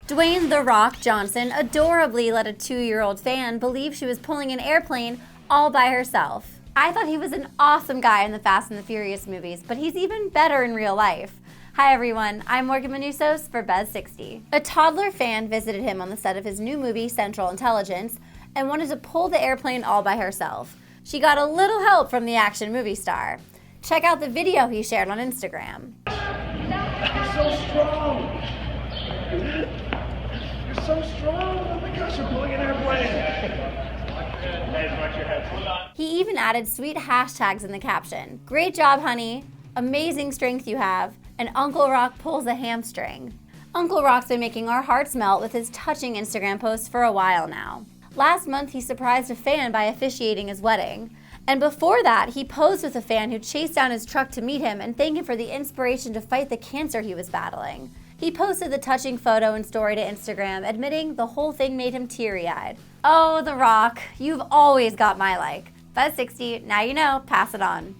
Dwayne The Rock Johnson adorably let a 2-year-old fan believe she was pulling an airplane all by herself. I thought he was an awesome guy in the Fast and the Furious movies, but he's even better in real life. Hi everyone, I'm Manousos for Buzz60. A toddler fan visited him on the set of his new movie Central Intelligence and wanted to pull the airplane all by herself. She got a little help from the action movie star. Check out the video he shared on Instagram. You're so strong! You're so strong! Oh my gosh, you're pulling an airplane! He even added sweet hashtags in the caption. Great job, honey. Amazing strength you have. And Uncle Rock pulls a hamstring. Uncle Rock's been making our hearts melt with his touching Instagram posts for a while now. Last month, he surprised a fan by officiating his wedding. And before that, he posed with a fan who chased down his truck to meet him and thank him for the inspiration to fight the cancer he was battling. He posted the touching photo and story to Instagram, admitting the whole thing made him teary-eyed. Oh, The Rock, you've always got my like. Buzz60, now you know, pass it on.